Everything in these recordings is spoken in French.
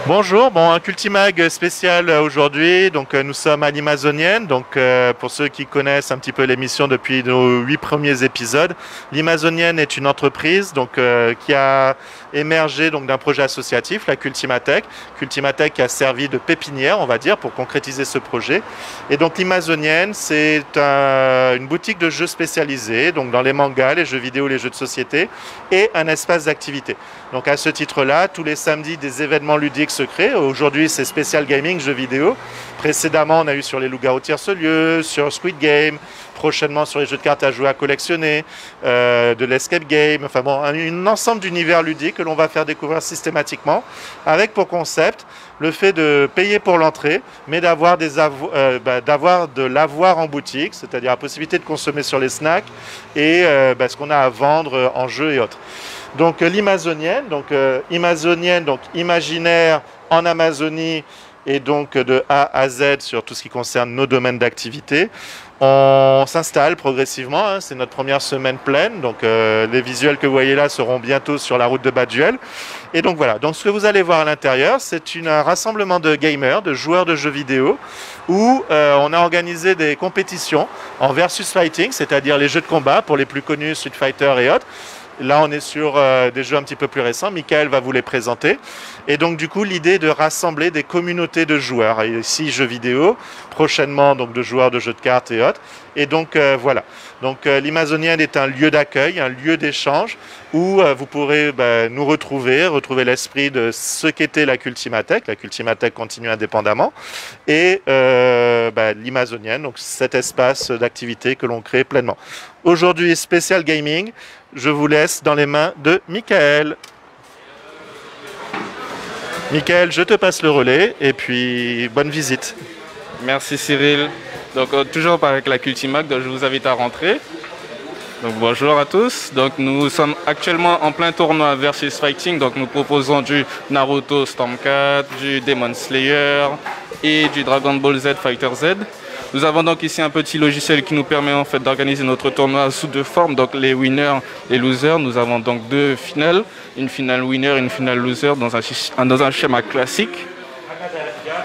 Bonjour, bon, un Cultimag spécial aujourd'hui. Donc, nous sommes à l'Amazonienne. Donc, pour ceux qui connaissent un petit peu l'émission depuis nos 8 premiers épisodes, l'Amazonienne est une entreprise qui a émergé donc d'un projet associatif, la Cultimatech. Cultimatech qui a servi de pépinière, on va dire, pour concrétiser ce projet. Et donc, l'Amazonienne, c'est une boutique de jeux spécialisés, donc dans les mangas, les jeux vidéo, les jeux de société, et un espace d'activité. Donc, à ce titre-là, tous les samedis, des événements ludiques se créent. Aujourd'hui, c'est spécial gaming, jeux vidéo. Précédemment, on a eu sur les loups-garous tierce-lieu, sur Squid Game, prochainement sur les jeux de cartes à jouer, à collectionner, de l'escape game, enfin bon, un ensemble d'univers ludiques que l'on va faire découvrir systématiquement, avec pour concept le fait de payer pour l'entrée, mais d'avoir de l'avoir en boutique, c'est-à-dire la possibilité de consommer sur les snacks et ce qu'on a à vendre en jeux et autres. Donc l'Amazonienne, donc imaginaire en Amazonie et donc de A à Z sur tout ce qui concerne nos domaines d'activité. On s'installe progressivement, hein, c'est notre première semaine pleine, donc les visuels que vous voyez là seront bientôt sur la route de Baduel. Et donc voilà, donc ce que vous allez voir à l'intérieur, c'est un rassemblement de gamers, de joueurs de jeux vidéo, où on a organisé des compétitions en versus fighting, c'est-à-dire les jeux de combat pour les plus connus, Street Fighter et autres. Là, on est sur des jeux un petit peu plus récents. Michael va vous les présenter. Et donc, du coup, l'idée est de rassembler des communautés de joueurs. Et ici, jeux vidéo, prochainement, donc de joueurs de jeux de cartes et autres. Et donc, voilà. Donc, l'Amazonienne est un lieu d'accueil, un lieu d'échange où vous pourrez nous retrouver l'esprit de ce qu'était la Cultimatech. La Cultimatech continue indépendamment. Et l'Amazonienne, donc cet espace d'activité que l'on crée pleinement. Aujourd'hui, spécial gaming. Je vous laisse dans les mains de Michael. Michael, je te passe le relais et puis bonne visite. Merci Cyril. Donc toujours avec la Cultimag, donc je vous invite à rentrer. Donc bonjour à tous. Donc nous sommes actuellement en plein tournoi versus fighting. Donc nous proposons du Naruto Storm 4, du Demon Slayer et du Dragon Ball Z Fighter Z. Nous avons donc ici un petit logiciel qui nous permet en fait d'organiser notre tournoi sous deux formes, donc les winners et losers. Nous avons donc deux finales, une finale winner et une finale loser dans un schéma classique.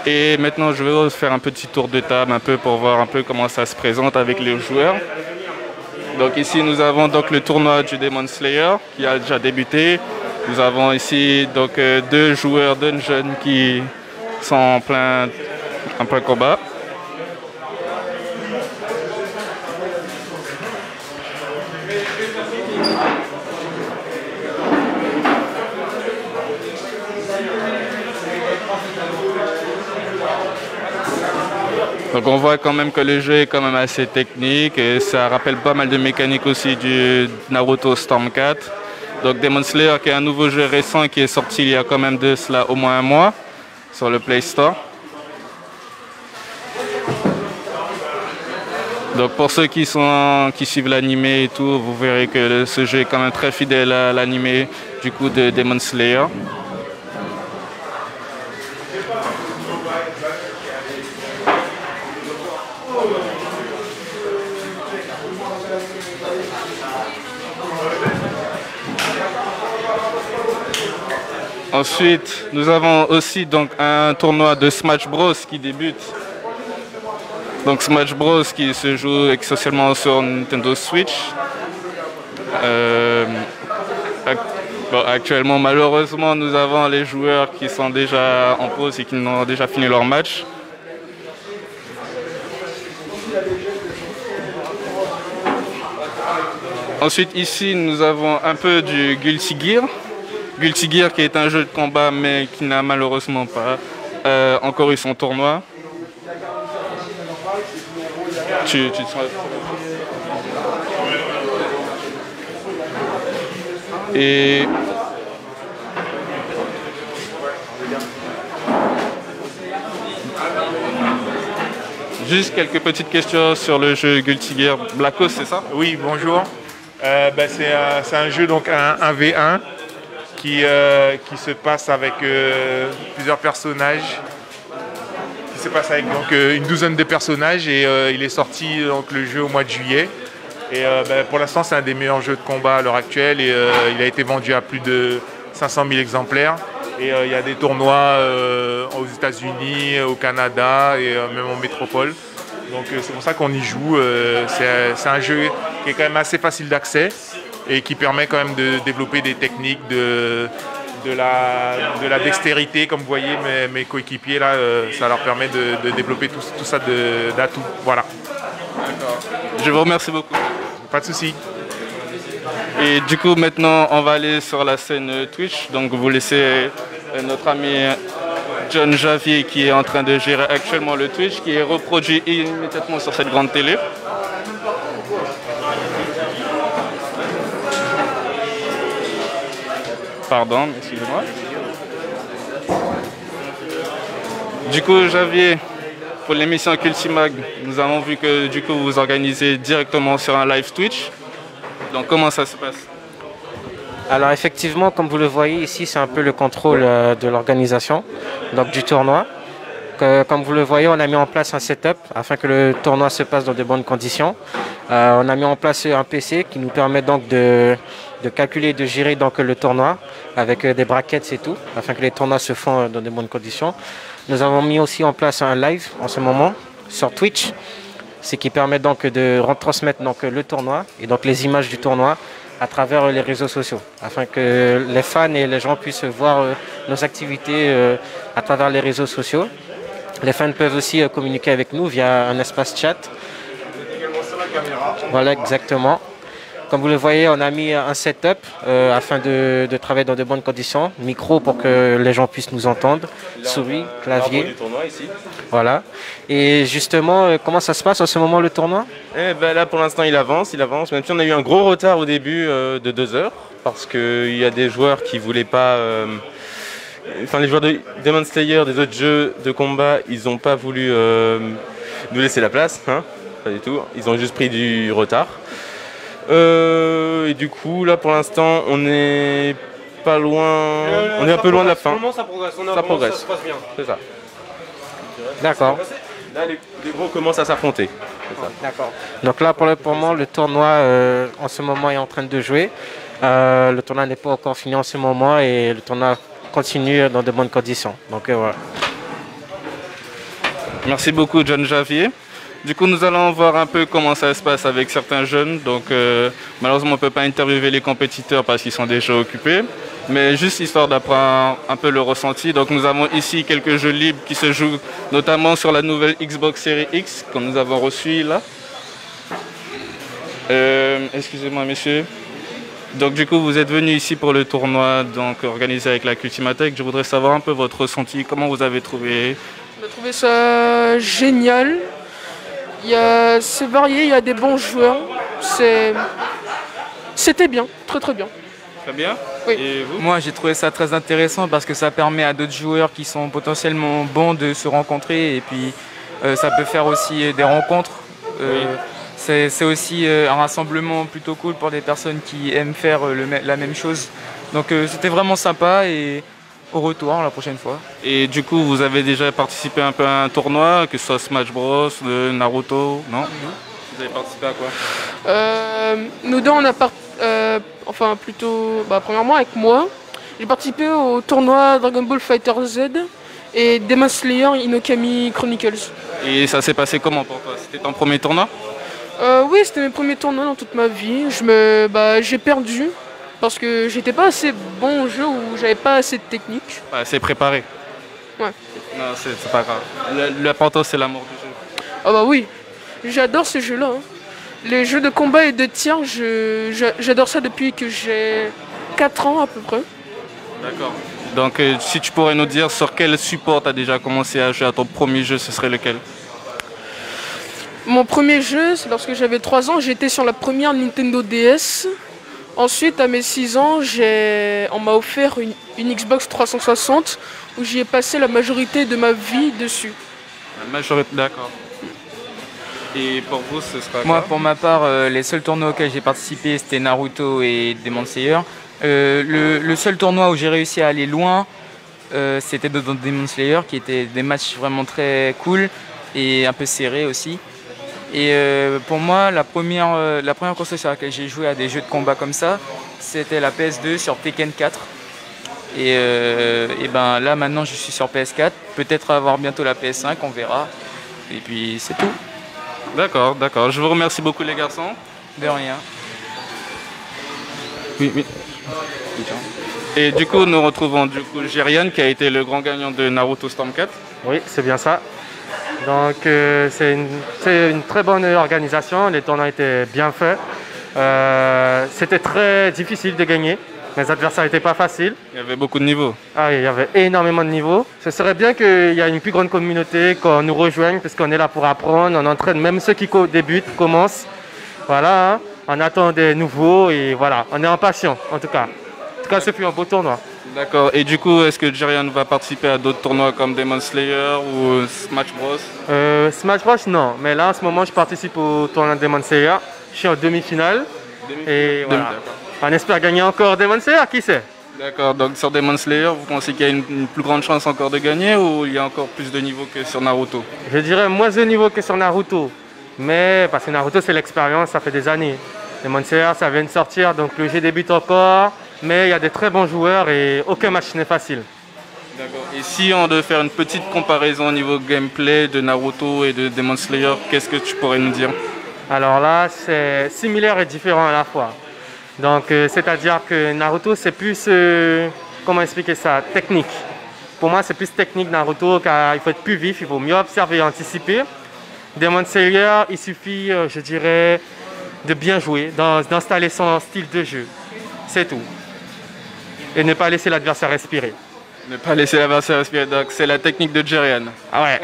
Et maintenant je vais faire un petit tour de table un peu pour voir un peu comment ça se présente avec les joueurs. Donc ici nous avons donc le tournoi du Demon Slayer qui a déjà débuté. Nous avons ici donc deux joueurs dungeon qui sont en plein combat. Donc on voit quand même que le jeu est quand même assez technique et ça rappelle pas mal de mécaniques aussi du Naruto Storm 4. Donc Demon Slayer qui est un nouveau jeu récent qui est sorti il y a quand même de cela au moins un mois sur le Play Store. Donc pour ceux qui suivent l'animé et tout, vous verrez que ce jeu est quand même très fidèle à l'animé du coup de Demon Slayer. Ensuite, nous avons aussi donc un tournoi de Smash Bros qui débute. Donc Smash Bros qui se joue essentiellement sur Nintendo Switch. Actuellement, malheureusement, nous avons les joueurs qui sont déjà en pause et qui ont déjà fini leur match. Ensuite, ici, nous avons un peu du Guilty Gear. Guilty Gear qui est un jeu de combat mais qui n'a malheureusement pas encore eu son tournoi. Et juste quelques petites questions sur le jeu Guilty Gear. Blackos, c'est ça? Oui, bonjour. C'est un jeu, donc un 1v1 qui se passe avec plusieurs personnages. Qui se passe avec donc, une douzaine de personnages et il est sorti donc, le jeu au mois de juillet. Et pour l'instant, c'est un des meilleurs jeux de combat à l'heure actuelle et il a été vendu à plus de 500 000 exemplaires. Et il y a des tournois aux États-Unis, au Canada et même en métropole. Donc c'est pour ça qu'on y joue. C'est un jeu qui est quand même assez facile d'accès et qui permet quand même de développer des techniques de la dextérité. Comme vous voyez, mes coéquipiers, là, ça leur permet de développer tout ça d'atouts. Voilà. D'accord. Je vous remercie beaucoup. Pas de souci. Et du coup, maintenant, on va aller sur la scène Twitch. Donc, vous laissez notre ami John Javier qui est en train de gérer actuellement le Twitch, qui est reproduit immédiatement sur cette grande télé. Pardon, excusez-moi. Du coup, Javier, pour l'émission Cultimag, nous avons vu que du coup vous organisez directement sur un live Twitch. Donc comment ça se passe? Alors effectivement, comme vous le voyez ici, c'est un peu le contrôle de l'organisation donc du tournoi. Comme vous le voyez, on a mis en place un setup afin que le tournoi se passe dans de bonnes conditions. On a mis en place un PC qui nous permet donc de calculer et de gérer donc le tournoi avec des brackets et tout, afin que les tournois se font dans de bonnes conditions. Nous avons mis aussi en place un live en ce moment sur Twitch, ce qui permet donc de retransmettre donc le tournoi et donc les images du tournoi à travers les réseaux sociaux, afin que les fans et les gens puissent voir nos activités à travers les réseaux sociaux. Les fans peuvent aussi communiquer avec nous via un espace chat. Voilà, exactement. Comme vous le voyez, on a mis un setup afin de travailler dans de bonnes conditions. Micro pour que les gens puissent nous entendre. Souris, clavier. Du tournoi ici. Voilà. Et justement, comment ça se passe en ce moment le tournoi? Là pour l'instant il avance. Même si on a eu un gros retard au début de 2 heures. Parce qu'il y a des joueurs qui voulaient pas... Enfin les joueurs de Demon Slayer, des autres jeux de combat, ils n'ont pas voulu nous laisser la place. Hein, pas du tout. Ils ont juste pris du retard. Et du coup, là pour l'instant, on est pas loin. On est un peu loin de la fin. Ça progresse. Ça progresse. Ça se passe bien. C'est ça. D'accord. Là, les gros commencent à s'affronter. C'est ça. D'accord. Donc là, pour le moment, le tournoi en ce moment est en train de jouer. Le tournoi n'est pas encore fini en ce moment et le tournoi continue dans de bonnes conditions. Donc voilà. Merci beaucoup, John Javier. Du coup, nous allons voir un peu comment ça se passe avec certains jeunes. Donc, malheureusement, on ne peut pas interviewer les compétiteurs parce qu'ils sont déjà occupés. Mais juste histoire d'apprendre un peu le ressenti. Donc, nous avons ici quelques jeux libres qui se jouent notamment sur la nouvelle Xbox Series X que nous avons reçue là. Excusez-moi, messieurs. Donc, du coup, vous êtes venus ici pour le tournoi donc, organisé avec la Cultimatech. Je voudrais savoir un peu votre ressenti. Comment vous avez trouvé? On a trouvé ça génial. C'est varié, il y a des bons joueurs. C'était bien, très très bien. Très bien. Oui. Et vous? Moi, j'ai trouvé ça très intéressant parce que ça permet à d'autres joueurs qui sont potentiellement bons de se rencontrer et puis ça peut faire aussi des rencontres. C'est aussi un rassemblement plutôt cool pour des personnes qui aiment faire la même chose. Donc c'était vraiment sympa et au retour la prochaine fois. Et du coup, vous avez déjà participé un peu à un tournoi, que ce soit Smash Bros, Naruto, non? Vous avez participé à quoi? Nous deux, on a premièrement avec moi, j'ai participé au tournoi Dragon Ball Fighter Z et Demon Slayer Inokami Chronicles. Et ça s'est passé comment pour toi? C'était ton premier tournoi? Oui, c'était mes premiers tournois dans toute ma vie. J'ai perdu parce que j'étais pas assez bon au jeu ou j'avais pas assez de technique. Pas assez préparé? Ouais. Non, c'est pas grave. L'important, c'est l'amour du jeu. Ah bah oui, j'adore ces jeux-là. Hein. Les jeux de combat et de tir, j'adore ça depuis que j'ai 4 ans à peu près. D'accord. Donc, si tu pourrais nous dire sur quel support tu as déjà commencé à jouer à ton premier jeu, ce serait lequel? Mon premier jeu, c'est lorsque j'avais 3 ans, j'étais sur la première Nintendo DS. Ensuite, à mes 6 ans, on m'a offert une Xbox 360 où j'y ai passé la majorité de ma vie dessus. La majorité, d'accord. Et pour vous, ce sera quoi? Moi, pour ma part, les seuls tournois auxquels j'ai participé, c'était Naruto et Demon Slayer. Le seul tournoi où j'ai réussi à aller loin, c'était dans Demon Slayer, qui étaient des matchs vraiment très cool et un peu serrés aussi. Et pour moi, la première console sur laquelle j'ai joué à des jeux de combat comme ça, c'était la PS2 sur Tekken 4. Et ben là maintenant je suis sur PS4, peut-être avoir bientôt la PS5, on verra. Et puis c'est tout. D'accord, d'accord. Je vous remercie beaucoup les garçons. De rien. Oui, oui. Et du coup, nous retrouvons Jerian qui a été le grand gagnant de Naruto Storm 4. Oui, c'est bien ça. Donc c'est une très bonne organisation, les tournois étaient bien faits. C'était très difficile de gagner, mes adversaires n'étaient pas faciles. Il y avait beaucoup de niveaux. Ah, il y avait énormément de niveaux. Ce serait bien qu'il y ait une plus grande communauté, qu'on nous rejoigne, parce qu'on est là pour apprendre, on entraîne même ceux qui débutent, commencent. Voilà, hein. On attend des nouveaux et voilà, on est impatient en tout cas. En tout cas, ce fut un beau tournoi. D'accord. Et du coup, est-ce que Jerian va participer à d'autres tournois comme Demon Slayer ou Smash Bros? Smash Bros, non. Mais là, en ce moment, je participe au tournoi de Demon Slayer. Je suis en demi-finale. Et voilà. On espère gagner encore Demon Slayer, qui sait? D'accord. Donc sur Demon Slayer, vous pensez qu'il y a une plus grande chance encore de gagner ou il y a encore plus de niveaux que sur Naruto? Je dirais moins de niveaux que sur Naruto. Mais parce que Naruto, c'est l'expérience, ça fait des années. Demon Slayer, ça vient de sortir, donc le jeu débute encore. Mais il y a des très bons joueurs et aucun match n'est facile. D'accord. Et si on devait faire une petite comparaison au niveau gameplay de Naruto et de Demon Slayer, qu'est-ce que tu pourrais nous dire? Alors là, c'est similaire et différent à la fois. Donc, c'est-à-dire que Naruto, c'est plus, comment expliquer ça, technique. Pour moi, c'est plus technique Naruto, car il faut être plus vif, il faut mieux observer et anticiper. Demon Slayer, il suffit, je dirais, de bien jouer, d'installer son style de jeu. C'est tout. Et ne pas laisser l'adversaire respirer. Ne pas laisser l'adversaire respirer, donc c'est la technique de Jerian. Ah ouais.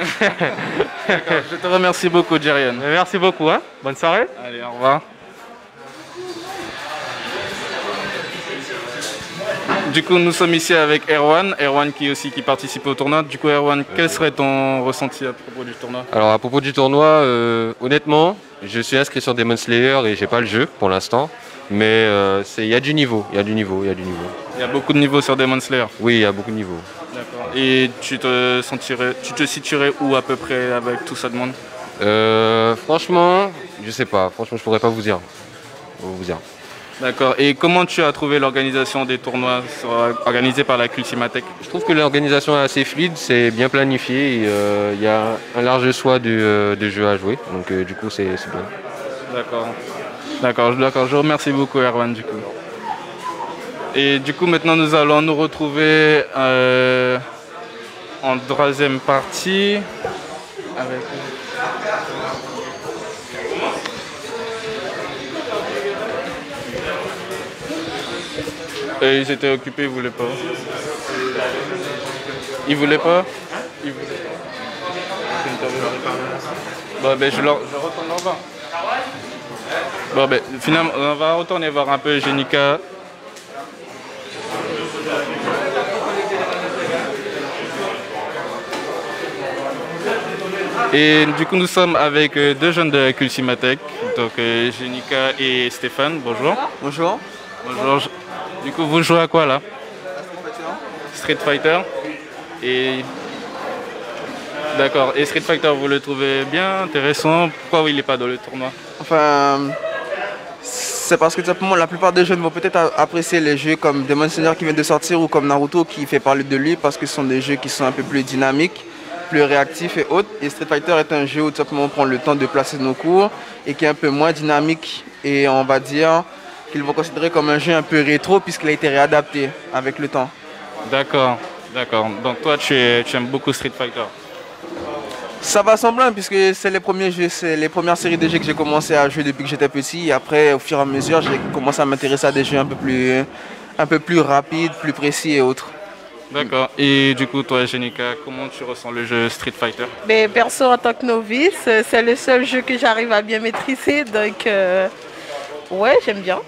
D'accord, je te remercie beaucoup Jerian. Merci beaucoup, hein. Bonne soirée. Allez, au revoir. Du coup, nous sommes ici avec Erwan qui participe au tournoi. Du coup, Erwan, quel serait ton ressenti à propos du tournoi? Alors, à propos du tournoi, honnêtement, je suis inscrit sur Demon Slayer et j'ai pas le jeu pour l'instant. Mais il y a du niveau, il y a du niveau. Il y a beaucoup de niveaux sur Demon Slayer. Oui, il y a beaucoup de niveaux. D'accord. Et tu te situerais où à peu près avec tout ça de monde? Franchement, je sais pas. Franchement, je pourrais pas vous dire. D'accord. Et comment tu as trouvé l'organisation des tournois organisés par la Cultimatech? Je trouve que l'organisation est assez fluide, c'est bien planifié. Il y a un large choix de jeux à jouer. Donc du coup, c'est bien. D'accord, je vous remercie beaucoup Erwan du coup. Et du coup maintenant nous allons nous retrouver en troisième partie avec... ils étaient occupés, ils voulaient pas. Ils voulaient pas? Bon ben je retourne là-bas. Bon ben finalement on va retourner voir un peu Jenica. Et du coup nous sommes avec deux jeunes de la Cultimatech, donc Jenica et Stéphane, bonjour. Bonjour. Bonjour. Du coup vous jouez à quoi là? Street Fighter. Et d'accord. Et Street Fighter vous le trouvez bien, intéressant? Pourquoi il n'est pas dans le tournoi? Enfin, c'est parce que tout simplement la plupart des jeunes vont peut-être apprécier les jeux comme Demon Slayer qui vient de sortir ou comme Naruto qui fait parler de lui parce que ce sont des jeux qui sont un peu plus dynamiques, plus réactifs et autres. Et Street Fighter est un jeu où tout simplement on prend le temps de placer nos cours et qui est un peu moins dynamique et on va dire qu'ils vont considérer comme un jeu un peu rétro puisqu'il a été réadapté avec le temps. D'accord. Donc toi tu aimes beaucoup Street Fighter? Ça va semblant puisque c'est les premiers jeux, c'est les premières séries de jeux que j'ai commencé à jouer depuis que j'étais petit. Et après, au fur et à mesure, j'ai commencé à m'intéresser à des jeux un peu plus rapides, plus précis et autres. D'accord. Et du coup, toi, Jenica, comment tu ressens le jeu Street Fighter? Mais perso, en tant que novice, c'est le seul jeu que j'arrive à bien maîtriser. Donc, ouais, j'aime bien.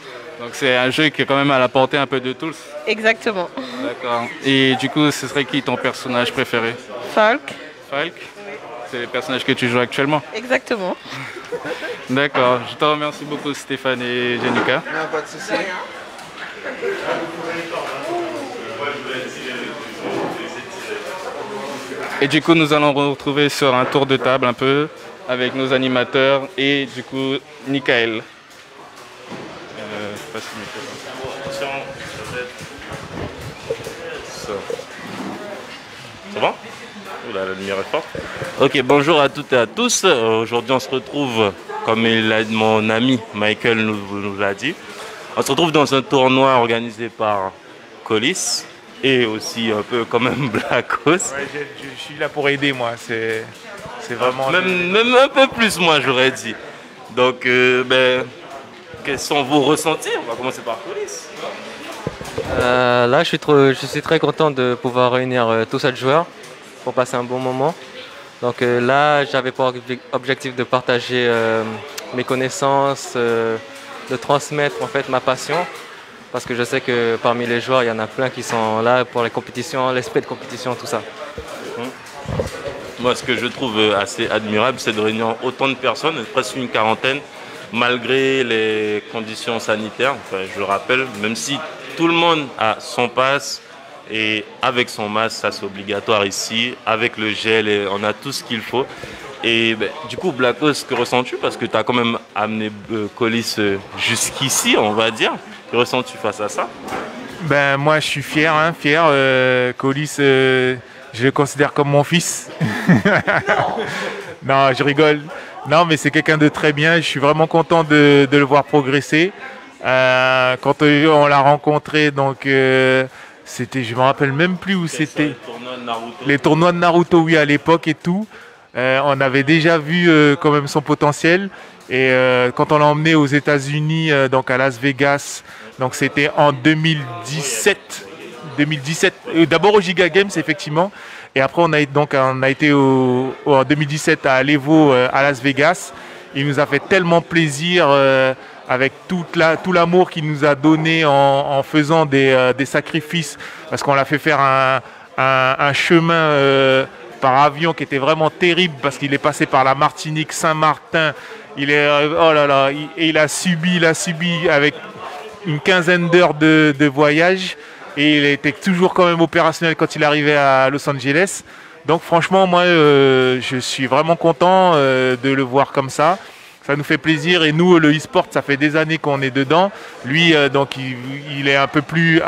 Donc c'est un jeu qui est quand même à la portée un peu de tous. Exactement. D'accord. Et du coup, ce serait qui ton personnage préféré? Falk. Falk? C'est le personnage que tu joues actuellement? Exactement. D'accord. Je te remercie beaucoup Stéphane et Jenica. Non, pas de souci. Et du coup, nous allons nous retrouver sur un tour de table un peu avec nos animateurs et du coup, Michael. tous. Ça va? Oula, la lumière est forte. Ok, bonjour à toutes et à tous. Aujourd'hui, on se retrouve, comme mon ami Michael nous l'a dit, on se retrouve dans un tournoi organisé par Colis et aussi un peu quand même Blackos. Ouais, je suis là pour aider, moi. C'est vraiment... Même un peu plus, moi, j'aurais dit. Donc, quels sont vos ressentis? On va commencer par Colis. Là, je suis très content de pouvoir réunir tous ces joueurs pour passer un bon moment. Donc là, j'avais pour objectif de partager mes connaissances, de transmettre en fait ma passion, parce que je sais que parmi les joueurs, il y en a plein qui sont là pour les compétitions, l'esprit de compétition, tout ça. Moi, ce que je trouve assez admirable, c'est de réunir autant de personnes, presque une quarantaine, malgré les conditions sanitaires. Enfin, je le rappelle, même si tout le monde a son pass et avec son masque, ça c'est obligatoire ici, avec le gel, et on a tout ce qu'il faut. Et du coup, Blackos, que ressens-tu? Parce que tu as quand même amené Colis jusqu'ici, on va dire. Que ressens-tu face à ça? Ben, moi, je suis fier, fier. Colis, je le considère comme mon fils. Non, je rigole. Non, mais c'est quelqu'un de très bien. Je suis vraiment content de le voir progresser. Quand on l'a rencontré, donc c'était, je me rappelle même plus où c'était. Les tournois de Naruto, oui, à l'époque et tout. On avait déjà vu quand même son potentiel. Et quand on l'a emmené aux États-Unis, donc à Las Vegas, donc c'était en 2017. D'abord au Giga Games, effectivement. Et après, on a été en 2017 à l'Evo à Las Vegas. Il nous a fait tellement plaisir avec tout l'amour qu'il nous a donné en faisant des sacrifices. Parce qu'on l'a fait faire un chemin par avion qui était vraiment terrible parce qu'il est passé par la Martinique, Saint-Martin. Il a subi avec une quinzaine d'heures de voyage. Et il était toujours quand même opérationnel quand il arrivait à Los Angeles. Donc franchement, moi, je suis vraiment content de le voir comme ça. Ça nous fait plaisir. Et nous, le e-sport, ça fait des années qu'on est dedans. Lui, donc, il est un peu plus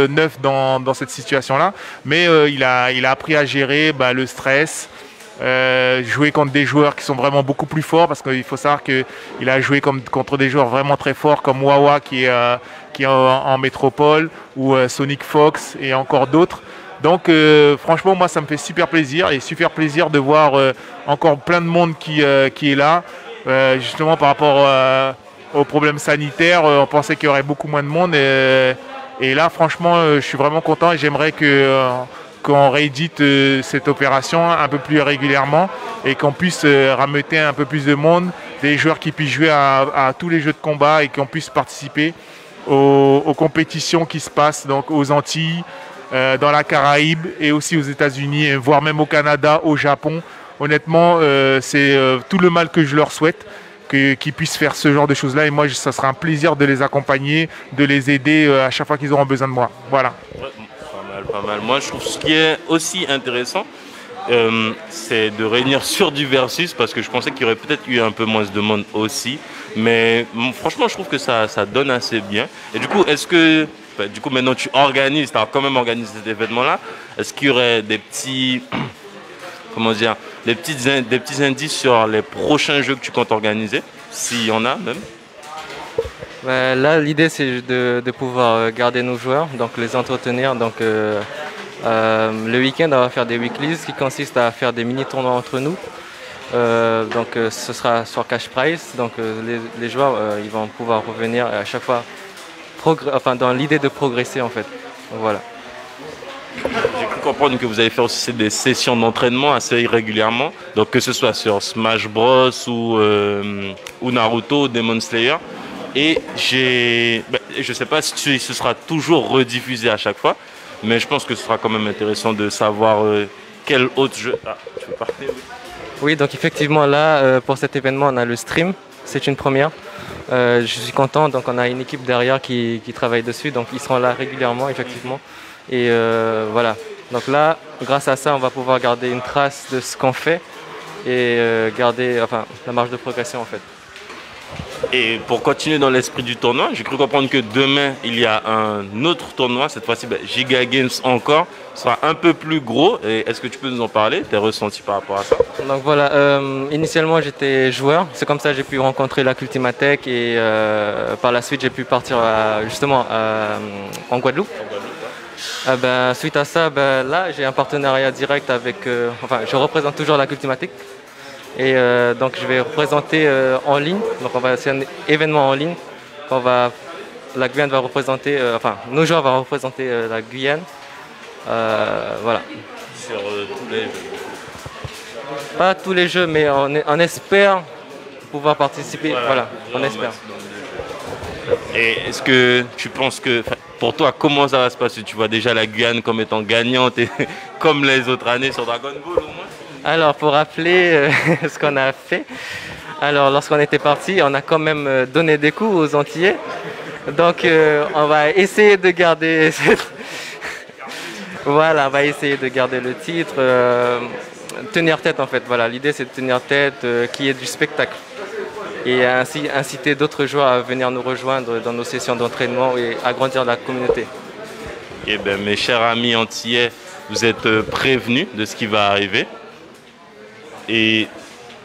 neuf dans cette situation-là. Mais il a appris à gérer le stress. Jouer contre des joueurs qui sont vraiment beaucoup plus forts, parce qu'il faut savoir qu'il a joué contre des joueurs vraiment très forts comme Wawa qui est en métropole, ou Sonic Fox et encore d'autres. Donc franchement, moi ça me fait super plaisir, et super plaisir de voir encore plein de monde qui est là, justement par rapport aux problèmes sanitaires. On pensait qu'il y aurait beaucoup moins de monde, et là franchement je suis vraiment content, et j'aimerais qu'on réédite cette opération un peu plus régulièrement, et qu'on puisse rameuter un peu plus de monde, des joueurs qui puissent jouer à tous les jeux de combat, et qu'on puisse participer aux compétitions qui se passent donc aux Antilles, dans la Caraïbe, et aussi aux États-Unis, voire même au Canada, au Japon. Honnêtement, c'est tout le mal que je leur souhaite, qu'ils puissent faire ce genre de choses-là, et moi ça sera un plaisir de les accompagner, de les aider à chaque fois qu'ils auront besoin de moi. Voilà. Pas mal. Moi, je trouve ce qui est aussi intéressant, c'est de réunir sur du versus, parce que je pensais qu'il y aurait peut-être eu un peu moins de monde aussi. Mais franchement, je trouve que ça donne assez bien. Et du coup, est-ce que, maintenant tu organises, tu as quand même organisé cet événement-là, est-ce qu'il y aurait des petits, des petits indices sur les prochains jeux que tu comptes organiser, s'il y en a même? Là, l'idée, c'est de pouvoir garder nos joueurs, donc les entretenir. Donc, le week-end, on va faire des weeklies qui consistent à faire des mini-tournois entre nous. Donc, ce sera sur cash prize. Donc, les joueurs, ils vont pouvoir revenir à chaque fois, dans l'idée de progresser, en fait. Donc, voilà. J'ai cru comprendre que vous allez faire aussi des sessions d'entraînement assez régulièrement. Donc, que ce soit sur Smash Bros ou Naruto ou Demon Slayer. Et je ne sais pas si ce sera toujours rediffusé à chaque fois, mais je pense que ce sera quand même intéressant de savoir quel autre jeu... Ah, tu veux partir? Oui, donc effectivement, là, pour cet événement, on a le stream. C'est une première. Je suis content, donc on a une équipe derrière qui travaille dessus, donc ils seront là régulièrement, effectivement. Et voilà. Donc là, grâce à ça, on va pouvoir garder une trace de ce qu'on fait et garder la marge de progression, en fait. Et pour continuer dans l'esprit du tournoi, j'ai cru comprendre que demain, il y a un autre tournoi, cette fois-ci Giga Games encore, sera un peu plus gros. Est-ce que tu peux nous en parler, tes ressentis par rapport à ça? Donc voilà, initialement j'étais joueur, c'est comme ça que j'ai pu rencontrer la Cultimatech et par la suite j'ai pu partir justement en Guadeloupe. Suite à ça, là j'ai un partenariat direct avec, je représente toujours la Cultimatech. Et donc je vais représenter en ligne, donc c'est un événement en ligne la Guyane va représenter, nos joueurs vont représenter la Guyane, voilà. Sur tous les jeux? Pas tous les jeux, mais on espère pouvoir participer, voilà, on espère. Et est-ce que tu penses que, pour toi, comment ça va se passer? Tu vois déjà la Guyane comme étant gagnante, et comme les autres années sur Dragon Ball au moins? Alors, pour rappeler ce qu'on a fait, alors lorsqu'on était parti, on a quand même donné des coups aux Antillais. Donc, on va essayer de garder voilà, on va essayer de garder le titre, tenir tête en fait. Voilà, l'idée c'est de tenir tête, qu'il y ait du spectacle. Et ainsi inciter d'autres joueurs à venir nous rejoindre dans nos sessions d'entraînement et agrandir la communauté. Eh bien, mes chers amis antillais, vous êtes prévenus de ce qui va arriver. Et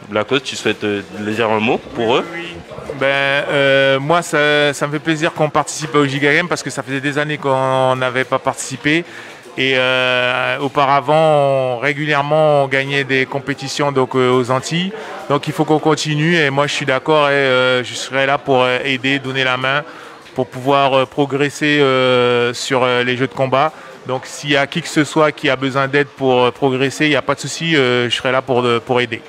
Blacos, tu souhaites dire un mot pour eux? Oui. Moi, ça me fait plaisir qu'on participe au Giga Games parce que ça faisait des années qu'on n'avait pas participé. Et auparavant, régulièrement, on gagnait des compétitions aux Antilles. Donc il faut qu'on continue et moi je suis d'accord et je serai là pour aider, donner la main pour pouvoir progresser sur les jeux de combat. Donc s'il y a qui que ce soit qui a besoin d'aide pour progresser, il n'y a pas de souci, je serai là pour aider.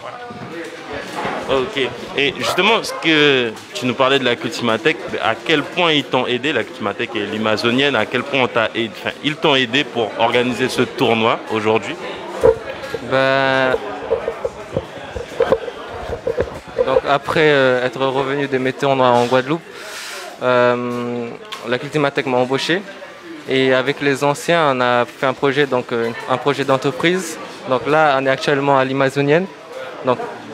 Voilà. Ok. Et justement, ce que tu nous parlais de la Cultimatech, à quel point ils t'ont aidé, la Cultimatech et l'Imazonienne, à quel point ils t'ont aidé pour organiser ce tournoi aujourd'hui? Donc après être revenu de mes tournois en Guadeloupe, la Cultimatech m'a embauché. Et avec les anciens, on a fait un projet d'entreprise. Donc là, on est actuellement à l'Imazonienne,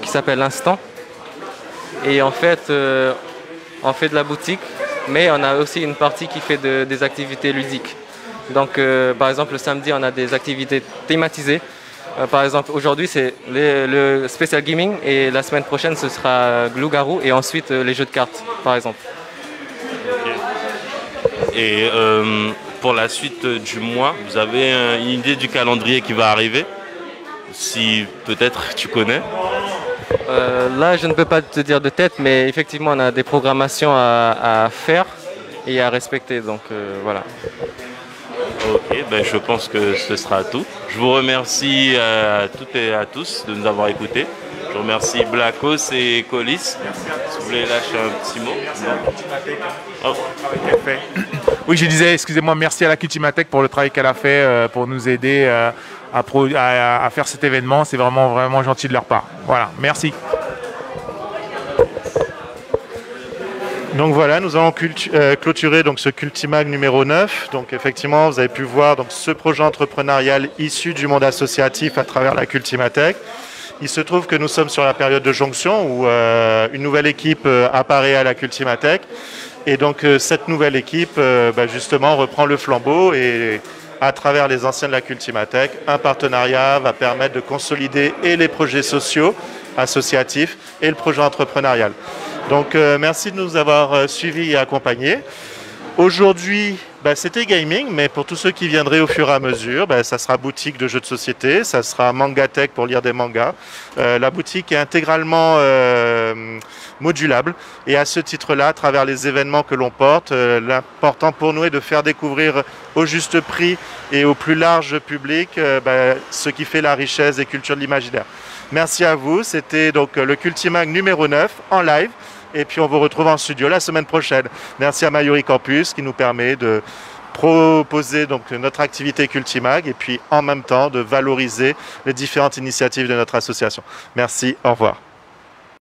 qui s'appelle L'Instant. Et en fait, on fait de la boutique, mais on a aussi une partie qui fait des activités ludiques. Donc, par exemple, le samedi, on a des activités thématisées. Par exemple, aujourd'hui, c'est le Special Gaming et la semaine prochaine, ce sera Loup-Garou et ensuite les jeux de cartes, par exemple. Okay. Et pour la suite du mois, vous avez une idée du calendrier qui va arriver? Si peut-être tu connais? Là, je ne peux pas te dire de tête, mais effectivement, on a des programmations à faire et à respecter. Donc voilà. Ok, je pense que ce sera tout. Je vous remercie à toutes et à tous de nous avoir écoutés. Je remercie Blacos et Colis. Si vous voulez lâcher un petit mot. Oh. Oui, je disais, excusez-moi, merci à la Cultimatech pour le travail qu'elle a fait pour nous aider à faire cet événement. C'est vraiment, vraiment gentil de leur part. Voilà, merci. Donc voilà, nous allons clôturer ce Cultimag numéro 9. Donc effectivement, vous avez pu voir ce projet entrepreneurial issu du monde associatif à travers la Cultimatech. Il se trouve que nous sommes sur la période de jonction où une nouvelle équipe apparaît à la Cultimatech. Et donc cette nouvelle équipe justement reprend le flambeau et à travers les anciens de la Cultimatech, un partenariat va permettre de consolider et les projets sociaux, associatifs et le projet entrepreneurial. Donc merci de nous avoir suivis et accompagnés. Aujourd'hui, c'était gaming, mais pour tous ceux qui viendraient au fur et à mesure, ça sera boutique de jeux de société, ça sera Mangatech pour lire des mangas. La boutique est intégralement modulable et à ce titre-là, à travers les événements que l'on porte, l'important pour nous est de faire découvrir au juste prix et au plus large public ce qui fait la richesse des cultures de l'imaginaire. Merci à vous, c'était donc le Cultimag numéro 9 en live. Et puis on vous retrouve en studio la semaine prochaine. Merci à Mayuri Campus qui nous permet de proposer notre activité Cultimag et puis en même temps de valoriser les différentes initiatives de notre association. Merci, au revoir.